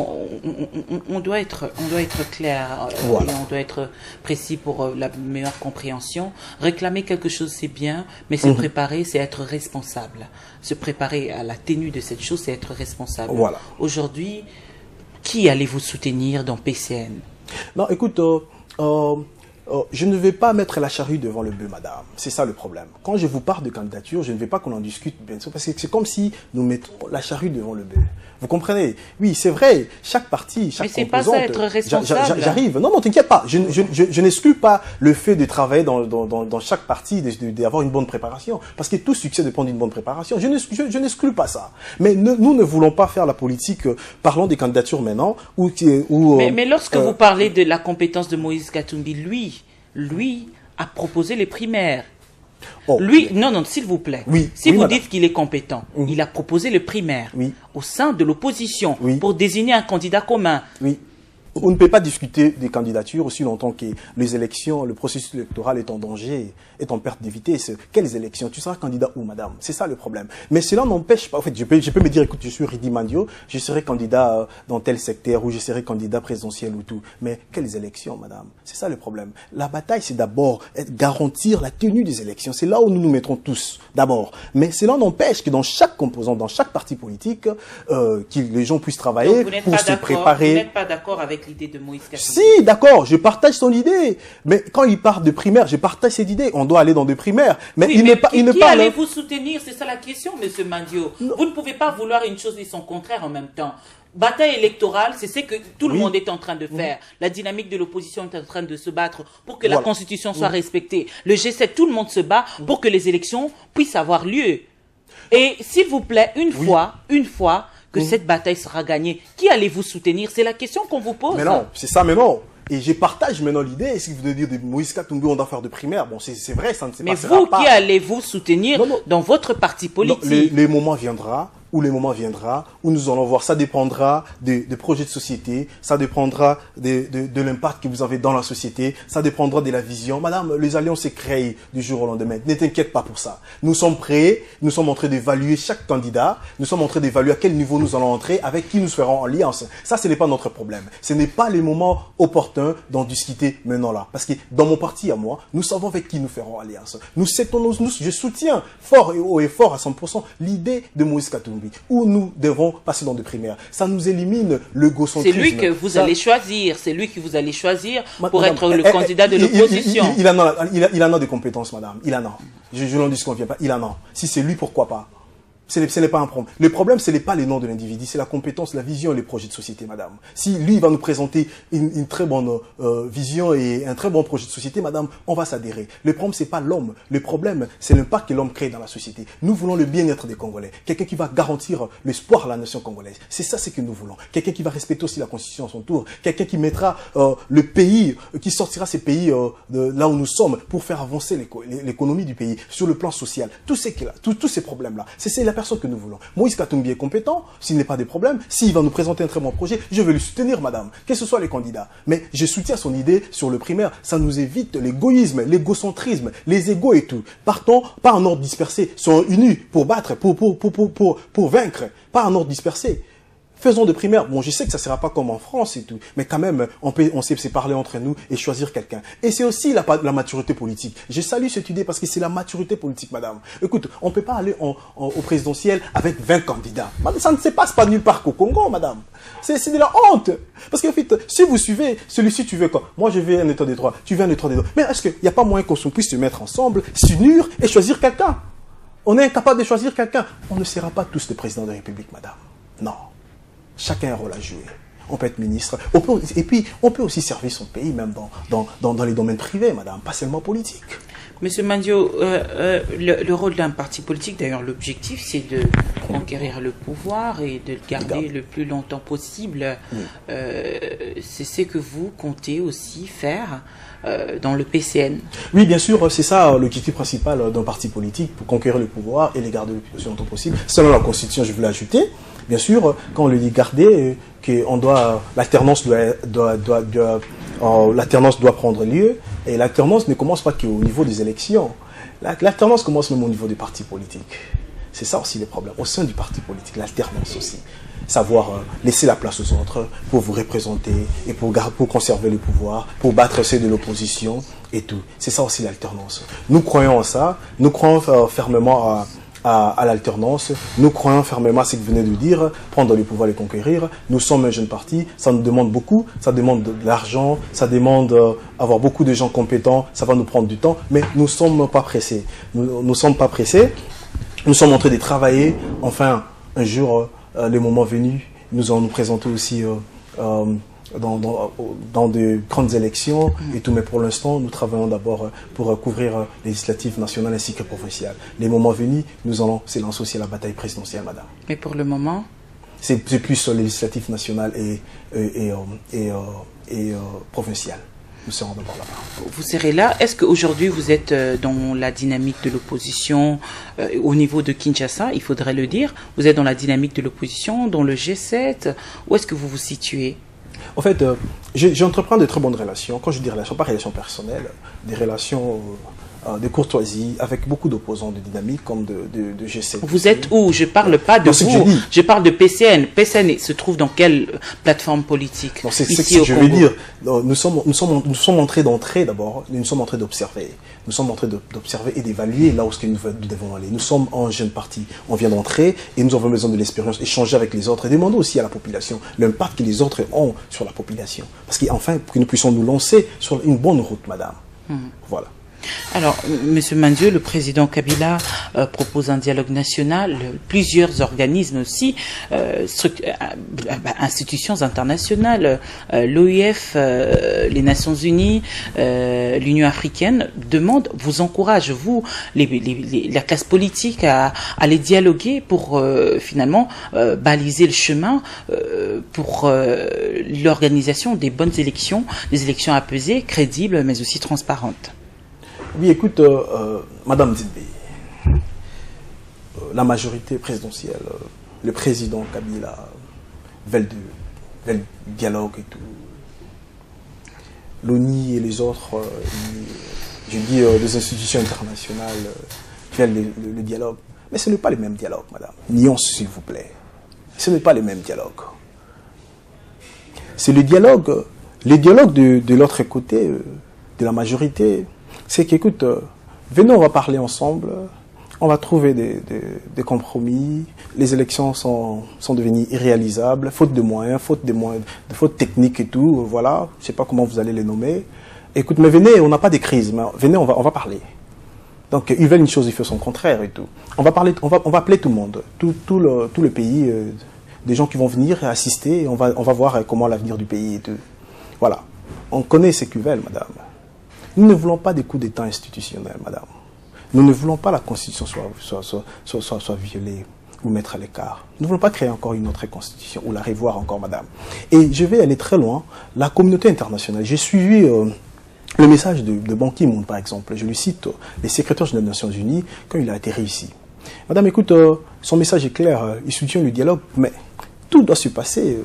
On doit être clair
voilà.
Et on doit être précis pour la meilleure compréhension. Réclamer quelque chose, c'est bien, mais se préparer, c'est être responsable. Se préparer à la tenue de cette chose, c'est être responsable.
Voilà.
Aujourd'hui, qui allez-vous soutenir dans PCN?
Non, écoute, je ne vais pas mettre la charrue devant le bœuf, madame. C'est ça le problème. Quand je vous parle de candidature, je ne vais pas qu'on en discute, bien sûr, parce que c'est comme si nous mettons la charrue devant le bœuf. Vous comprenez? Oui, c'est vrai, chaque parti, chaque composante...
Mais c'est pas ça, être responsable.
J'arrive. Non, t'inquiète pas. Je n'exclus pas le fait de travailler dans chaque parti, d'avoir une bonne préparation. Parce que tout succès dépend d'une bonne préparation. Je n'exclus pas ça. Mais nous ne voulons pas faire la politique, parlons des candidatures maintenant,
mais lorsque vous parlez de la compétence de Moïse Katumbi, lui a proposé les primaires. Non, s'il vous plaît.
Oui,
si vous
madame.
dites qu'il est compétent, il a proposé le primaire au sein de l'opposition pour désigner un candidat commun.
Oui. On ne peut pas discuter des candidatures aussi longtemps que les élections, le processus électoral est en danger, est en perte de vitesse. Quelles élections? Tu seras candidat où, madame? C'est ça le problème. Mais cela n'empêche pas. En fait, je peux me dire, écoute, je suis Ridi Mandio, je serai candidat dans tel secteur ou je serai candidat présidentiel ou tout. Mais quelles élections, madame? C'est ça le problème. La bataille, c'est d'abord garantir la tenue des élections. C'est là où nous nous mettrons tous, d'abord. Mais cela n'empêche que dans chaque composant, dans chaque parti politique, les gens puissent travailler pour se préparer.
Vous n'êtes pas d'accord avec l'idée de Moïse Katumbi?
Si, d'accord, je partage son idée. Mais quand il parle de primaire, je partage cette idée. On doit aller dans des primaires. Mais
oui, qui allez-vous soutenir? C'est ça la question, monsieur Mandio. Non. Vous ne pouvez pas vouloir une chose et son contraire en même temps. Bataille électorale, c'est ce que tout le monde est en train de faire. La dynamique de l'opposition est en train de se battre pour que la Constitution soit respectée. Le G7, tout le monde se bat pour que les élections puissent avoir lieu. Et s'il vous plaît, une fois que cette bataille sera gagnée, qui allez-vous soutenir? C'est la question qu'on vous pose.
Mais non, c'est ça, mais non. Et je partage maintenant l'idée, si vous devez dire de Moïse Katumbi, on doit faire de primaire. Bon, c'est vrai, ça ne se passera pas.
Mais vous, qui allez-vous soutenir dans votre parti politique?
Le moment viendra où nous allons voir. Ça dépendra des projets de société, ça dépendra de l'impact que vous avez dans la société, ça dépendra de la vision. Madame, les alliances se créent du jour au lendemain. Ne t'inquiète pas pour ça. Nous sommes prêts, nous sommes en train d'évaluer chaque candidat, nous sommes en train d'évaluer à quel niveau nous allons entrer, avec qui nous ferons alliance. Ça, ce n'est pas notre problème. Ce n'est pas le moment opportun d'en discuter maintenant là. Parce que dans mon parti à moi, nous savons avec qui nous ferons alliance. Je soutiens fort et haut et fort à 100% l'idée de Moïse Katumbi, où nous devons passer dans des primaires. Ça nous élimine le gocentrisme.
C'est lui que vous allez choisir. C'est lui que vous allez choisir pour être le candidat de l'opposition.
Il en a des compétences, madame. Il en a. Je n'en disconviens pas. Il en a. Si c'est lui, pourquoi pas? Ce n'est pas un problème. Le problème, ce n'est pas les noms de l'individu, c'est la compétence, la vision et les projets de société, madame. Si lui, il va nous présenter une très bonne vision et un très bon projet de société, madame, on va s'adhérer. Le problème, c'est pas l'homme. Le problème, c'est l'impact que l'homme crée dans la société. Nous voulons le bien-être des Congolais. Quelqu'un qui va garantir l'espoir à la nation congolaise. C'est ça, ce que nous voulons. Quelqu'un qui va respecter aussi la Constitution à son tour. Quelqu'un qui mettra le pays, qui sortira ces pays de là où nous sommes pour faire avancer l'économie du pays sur le plan social. Tous ces problèmes-là. C'est la personne que nous voulons. Moïse Katumbi est compétent, s'il n'est pas des problèmes, s'il va nous présenter un très bon projet, je vais le soutenir, madame, que ce soit les candidats. Mais je soutiens son idée sur le primaire, ça nous évite l'égoïsme, l'égocentrisme, les égos et tout. Partons pas en ordre dispersé, soyons unis pour battre, pour vaincre, pas en ordre dispersé. Faisons de primaire. Bon, je sais que ça ne sera pas comme en France et tout, mais quand même, on sait se parler entre nous et choisir quelqu'un. Et c'est aussi la maturité politique. Je salue cette idée parce que c'est la maturité politique, madame. Écoute, on ne peut pas aller au présidentiel avec 20 candidats. Ça ne se passe pas nulle part qu'au Congo, madame. C'est de la honte. Parce qu'en fait, si vous suivez, celui-ci, tu veux quoi? Moi, je veux un état des droits. Tu veux un état des droits. Mais est-ce qu'il n'y a pas moyen qu'on puisse se mettre ensemble, s'unir et choisir quelqu'un? On est incapable de choisir quelqu'un. On ne sera pas tous des présidents de la République, madame. Non. Chacun a un rôle à jouer. On peut être ministre. Et puis, on peut aussi servir son pays, même dans les domaines privés, madame, pas seulement politique.
Monsieur Mandio, le rôle d'un parti politique, d'ailleurs, l'objectif, c'est de conquérir le pouvoir et de le garder le plus longtemps possible. Oui. C'est ce que vous comptez aussi faire dans le PCN.
Oui, bien sûr, c'est ça l'objectif principal d'un parti politique, pour conquérir le pouvoir et les garder le plus longtemps possible. Selon la Constitution, je voulais ajouter, bien sûr, quand on le dit garder, l'alternance doit prendre lieu, et l'alternance ne commence pas qu'au niveau des élections. L'alternance commence même au niveau des partis politiques. C'est ça aussi le problème, au sein du parti politique, l'alternance aussi. Savoir laisser la place aux autres pour vous représenter et pour conserver le pouvoir, pour battre ceux de l'opposition et tout. C'est ça aussi l'alternance. Nous croyons en ça, nous croyons fermement à l'alternance, nous croyons fermement à ce que vous venez de dire, prendre le pouvoir et conquérir. Nous sommes un jeune parti, ça nous demande beaucoup, ça demande de l'argent, ça demande avoir beaucoup de gens compétents, ça va nous prendre du temps, mais nous ne sommes pas pressés. Nous ne sommes pas pressés, nous sommes en train de travailler, enfin, un jour, le moment venu, nous allons nous présenter aussi dans de grandes élections et tout, mais pour l'instant, nous travaillons d'abord pour couvrir les législatives nationales ainsi que provinciales. Les moments venus, nous allons s'élancer aussi à la bataille présidentielle, madame.
Mais pour le moment,
c'est plus sur les législatives nationales et provinciales. Nous serons d'abord là-bas.
Vous serez là. Est-ce qu'aujourd'hui vous êtes dans la dynamique de l'opposition au niveau de Kinshasa, il faudrait le dire? Vous êtes dans la dynamique de l'opposition, dans le G7? Où est-ce que vous vous situez?
En fait, j'entreprends de très bonnes relations. Quand je dis relations, pas relations personnelles, des relations de courtoisie avec beaucoup d'opposants de dynamique comme de G7.
Vous êtes où? Je parle pas de vous, je parle de PCN. PCN se trouve dans quelle plateforme politique?
C'est ce que je veux dire. Nous sommes en train d'entrer d'abord, nous sommes en train d'observer. Nous sommes en train d'observer et d'évaluer là où nous devons aller. Nous sommes en jeune parti, on vient d'entrer et nous avons besoin de l'expérience, échanger avec les autres et demander aussi à la population l'impact que les autres ont sur la population. Parce qu'enfin, pour que nous puissions nous lancer sur une bonne route, madame. Voilà.
Alors, Monsieur Mandio, le président Kabila propose un dialogue national, plusieurs organismes aussi, institutions internationales, l'OIF, les Nations Unies, l'Union africaine vous encouragent, vous, la classe politique, à aller dialoguer pour finalement baliser le chemin pour l'organisation des bonnes élections, des élections apaisées, crédibles, mais aussi transparentes.
Oui, écoute, Madame Zimbe, la majorité présidentielle, le président Kabila veulent le dialogue et tout. L'ONU et les autres, des institutions internationales veulent le dialogue. Mais ce n'est pas le même dialogue, madame. Nuance, s'il vous plaît. Ce n'est pas le même dialogue. C'est le dialogue de l'autre côté, de la majorité. C'est qu'écoute, venez, on va parler ensemble, on va trouver des compromis, les élections sont devenues irréalisables, faute de moyens, faute techniques et tout, voilà, je ne sais pas comment vous allez les nommer. Écoute, mais venez, on n'a pas de crise, mais venez, on va parler. Donc, ils veulent une chose, ils font son contraire et tout. On va appeler tout le monde, tout le pays, des gens qui vont venir assister, et on va voir comment l'avenir du pays et tout. Voilà, on connaît ce qu'ils veulent, madame. Nous ne voulons pas des coups d'État institutionnels, madame. Nous ne voulons pas la Constitution soit violée ou mettre à l'écart. Nous ne voulons pas créer encore une autre Constitution ou la revoir encore, madame. Et je vais aller très loin. La communauté internationale, j'ai suivi le message de Ban Ki-moon, par exemple. Je lui cite les secrétaires généraux des Nations Unies quand il a atterri ici. Madame, écoute, son message est clair, il soutient le dialogue, mais tout doit se passer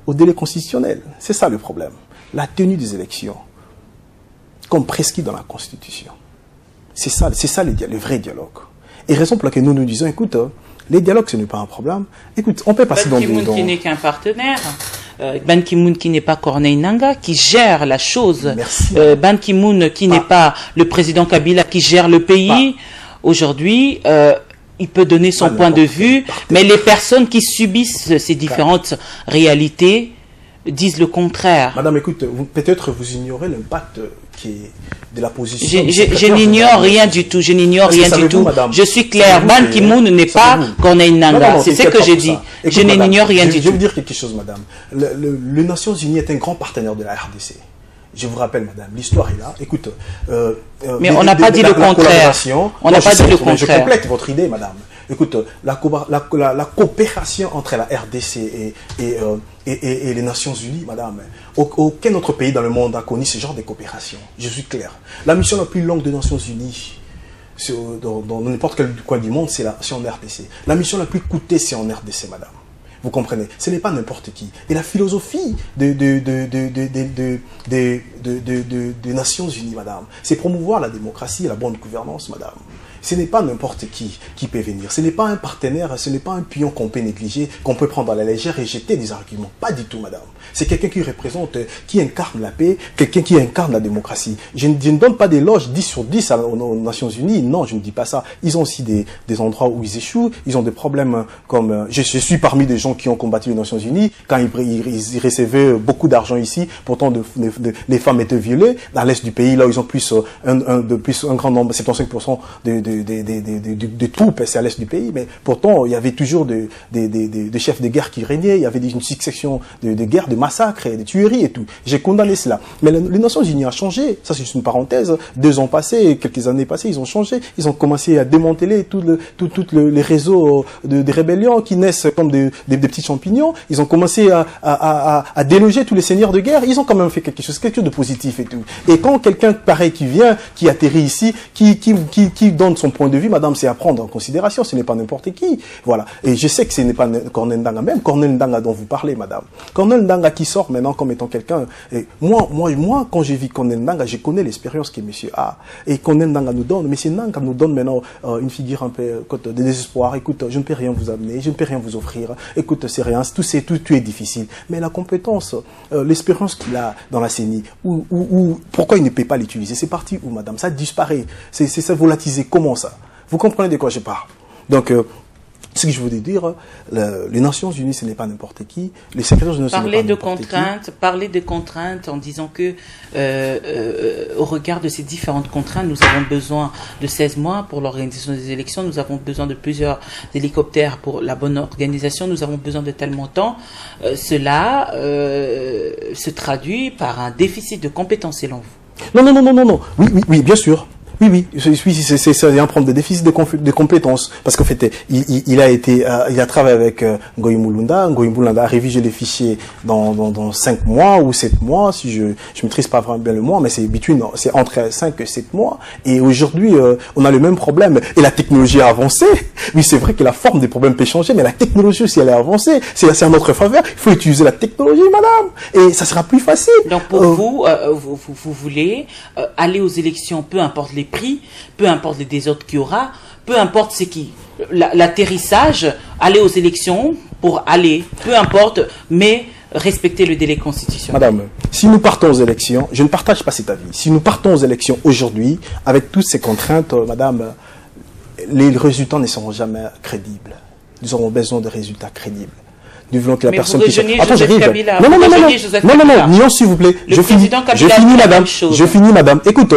au délai constitutionnel. C'est ça le problème. La tenue des élections, comme prescrit dans la Constitution. C'est ça le vrai dialogue. Et raison pour laquelle nous nous disons, écoute, les dialogues, ce n'est pas un problème. Écoute, on peut passer dans des...
Ban Ki-moon qui n'est qu'un partenaire. Ban Ki-moon qui n'est pas Corneille Nangaa, qui gère la chose.
Merci.
Ban Ki-moon qui n'est pas le président Kabila qui gère le pays. Aujourd'hui, il peut donner son point de vue, mais les personnes qui subissent ces différentes réalités disent le contraire.
Madame, écoute, peut-être vous ignorez l'impact qui est de la position...
Je n'ignore rien du tout, je n'ignore rien du tout. Je suis clair, Ban Ki-moon n'est pas Corneille Nangaa, c'est ce que j'ai dit. Je n'ignore rien du tout.
Je vais vous dire quelque chose, madame. Les Nations Unies est un grand partenaire de la RDC. Je vous rappelle, madame, l'histoire est là. Écoute,
mais on n'a pas dit le contraire. On n'a pas dit le contraire.
Je complète votre idée, madame. Écoute, la coopération entre la RDC et les Nations Unies, madame, aucun autre pays dans le monde a connu ce genre de coopération. Je suis clair. La mission la plus longue des Nations Unies, dans n'importe quel coin du monde, c'est en RDC. La mission la plus coûteuse, c'est en RDC, madame. Vous comprenez? Ce n'est pas n'importe qui. Et la philosophie des Nations Unies, madame, c'est promouvoir la démocratie et la bonne gouvernance, madame. Ce n'est pas n'importe qui peut venir. Ce n'est pas un partenaire, ce n'est pas un pion qu'on peut négliger, qu'on peut prendre à la légère et jeter des arguments. Pas du tout, madame. C'est quelqu'un qui représente, qui incarne la paix, quelqu'un qui incarne la démocratie. Je ne donne pas d'éloge 10 sur 10 aux Nations Unies. Non, je ne dis pas ça. Ils ont aussi des endroits où ils échouent. Ils ont des problèmes comme... Je suis parmi des gens qui ont combattu les Nations Unies. Quand ils recevaient beaucoup d'argent ici, pourtant les femmes étaient violées. Dans l'est du pays, là où ils ont plus un grand nombre, 75% de troupes, c'est à l'est du pays, mais pourtant il y avait toujours des chefs de guerre qui régnaient, il y avait une succession de guerres, de massacres, de tueries et tout. J'ai condamné cela. Mais les Nations Unies ont changé, ça c'est juste une parenthèse, 2 ans passés, quelques années passées, ils ont changé, ils ont commencé à démanteler tous les réseaux de rébellions qui naissent comme des petits champignons, ils ont commencé à déloger tous les seigneurs de guerre, ils ont quand même fait quelque chose de positif et tout. Et quand quelqu'un pareil qui vient, qui atterrit ici, qui donne son point de vue, madame, c'est à prendre en considération, ce n'est pas n'importe qui. Voilà. Et je sais que ce n'est pas Corneille Nangaa, même Corneille Nangaa dont vous parlez, madame. Corneille Nangaa qui sort maintenant comme étant quelqu'un... Moi, quand j'ai vu Corneille Nangaa, je connais l'expérience que monsieur a. Et Corneille Nangaa nous donne, monsieur Nangaa nous donne maintenant une figure un peu de désespoir. Écoute, je ne peux rien vous amener, je ne peux rien vous offrir. Écoute, c'est rien, tout est difficile. Mais la compétence, l'expérience qu'il a dans la CENI, pourquoi il ne peut pas l'utiliser? C'est parti où, madame? Ça disparaît. C'est ça volatilisé. Comment ça? Vous comprenez de quoi je parle? Donc, ce que je voulais dire, les Nations Unies, ce n'est pas n'importe qui. Les secrétaires généraux, ce n'est pas n'importe qui.
Parler de contraintes en disant que, au regard de ces différentes contraintes, nous avons besoin de 16 mois pour l'organisation des élections, nous avons besoin de plusieurs hélicoptères pour la bonne organisation, nous avons besoin de tel montant. Cela se traduit par un déficit de compétences, selon vous.
Non. Oui, bien sûr. Oui, c'est un problème de déficit de compétences. Parce qu'en fait, il a travaillé avec Ngoyi Mulunda. Ngoyi Mulunda a révisé les fichiers dans 5 mois ou 7 mois, si je maîtrise pas vraiment bien le mois, mais c'est entre 5 et 7 mois. Et aujourd'hui, on a le même problème. Et la technologie a avancé. Oui, c'est vrai que la forme des problèmes peut changer, mais la technologie aussi, elle est avancée. C'est en notre faveur. Il faut utiliser la technologie, madame. Et ça sera plus facile.
Donc pour vous voulez aller aux élections, peu importe les prix, peu importe les désordres qu'il y aura, peu importe l'atterrissage, aller aux élections pour aller, peu importe, mais respecter le délai constitutionnel.
Madame, si nous partons aux élections, je ne partage pas cet avis. Si nous partons aux élections aujourd'hui, avec toutes ces contraintes, madame, les résultats ne seront jamais crédibles. Nous aurons besoin de résultats crédibles. Nous voulons que la personne qui...
Attends, j'arrive.
Non, Nion, s'il vous plaît. Je finis, madame. Écoute,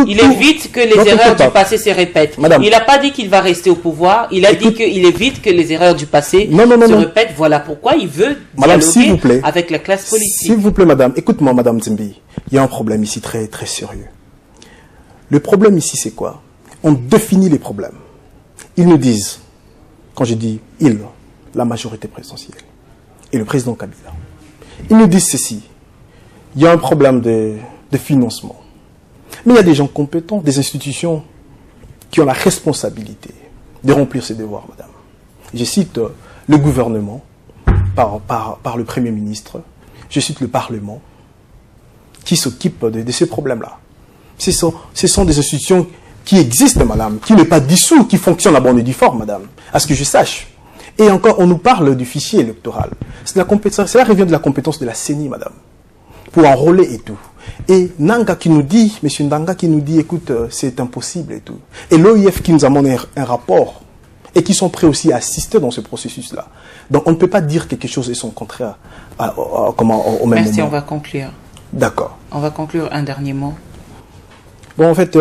il évite que les erreurs du passé se répètent. Madame, il n'a pas dit qu'il va rester au pouvoir. Il a dit qu'il évite que les erreurs du passé se répètent. Voilà pourquoi il veut dialoguer avec la classe politique.
S'il vous plaît, madame. Écoute-moi, madame Zimbi. Il y a un problème ici très, très sérieux. Le problème ici, c'est quoi? On définit les problèmes. Ils nous disent, quand je dis ils, la majorité présidentielle et le président Kabila, ils nous disent ceci: il y a un problème de financement. Mais il y a des gens compétents, des institutions qui ont la responsabilité de remplir ses devoirs, madame. Je cite le gouvernement, par le Premier ministre, je cite le Parlement, qui s'occupe de ces problèmes-là. Ce sont des institutions qui existent, madame, qui n'est pas dissous, qui fonctionnent à bonne et due forme, madame, à ce que je sache. Et encore, on nous parle du fichier électoral. Cela revient de la compétence de la CENI, madame, pour enrôler et tout. Et Nanga qui nous dit, monsieur Ndanga qui nous dit, écoute, c'est impossible et tout. Et l'OIF qui nous amène un rapport et qui sont prêts aussi à assister dans ce processus-là. Donc on ne peut pas dire quelque chose et son contraire au même moment.
Merci, on va conclure.
D'accord.
On va conclure un dernier mot.
Bon, en fait,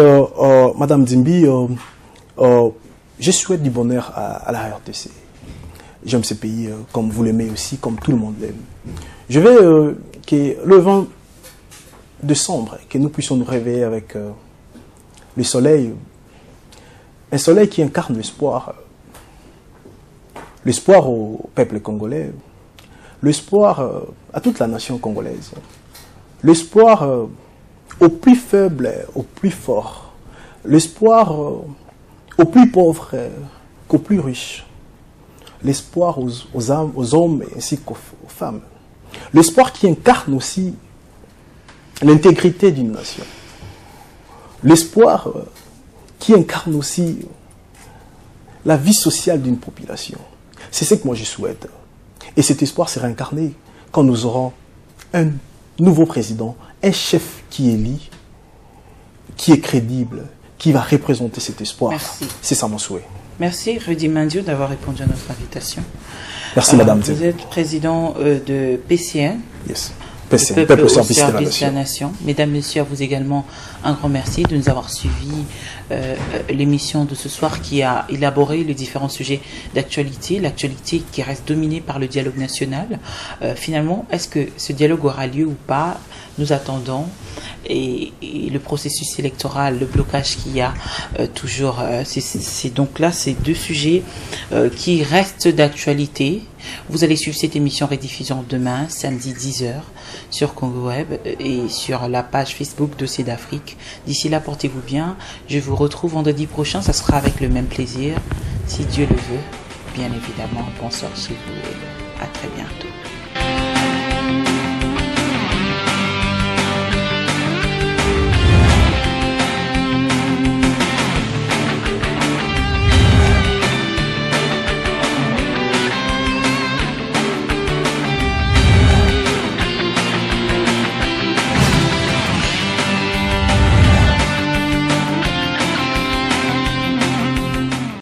Madame Zimbi, je souhaite du bonheur à la RDC. J'aime ce pays comme vous l'aimez aussi, comme tout le monde l'aime. Je veux que le 20 décembre, que nous puissions nous réveiller avec le soleil, un soleil qui incarne l'espoir. L'espoir au peuple congolais, l'espoir à toute la nation congolaise, l'espoir aux plus faibles, aux plus forts, l'espoir aux plus pauvres qu'aux plus riches, l'espoir aux hommes ainsi qu'aux femmes, l'espoir qui incarne aussi l'intégrité d'une nation, l'espoir qui incarne aussi la vie sociale d'une population. C'est ce que moi je souhaite. Et cet espoir sera incarné quand nous aurons un nouveau président, un chef qui est lié, qui est crédible, qui va représenter cet espoir.
Merci.
C'est ça mon souhait.
Merci Rudy Mandio d'avoir répondu à notre invitation.
Merci madame.
Vous êtes président de PCN.
Yes.
Le peuple au service de la nation. Mesdames, Messieurs, à vous également un grand merci de nous avoir suivi l'émission de ce soir qui a élaboré les différents sujets d'actualité, l'actualité qui reste dominée par le dialogue national. Finalement, est-ce que ce dialogue aura lieu ou pas? Nous attendons. Et le processus électoral, le blocage qu'il y a toujours, c'est donc là ces deux sujets qui restent d'actualité. Vous allez suivre cette émission rediffusion demain, samedi 10h, sur Congo Web et sur la page Facebook Dossier d'Afrique. D'ici là, portez-vous bien. Je vous retrouve vendredi prochain, ça sera avec le même plaisir, si Dieu le veut, bien évidemment. Bonsoir chez vous et à très bientôt.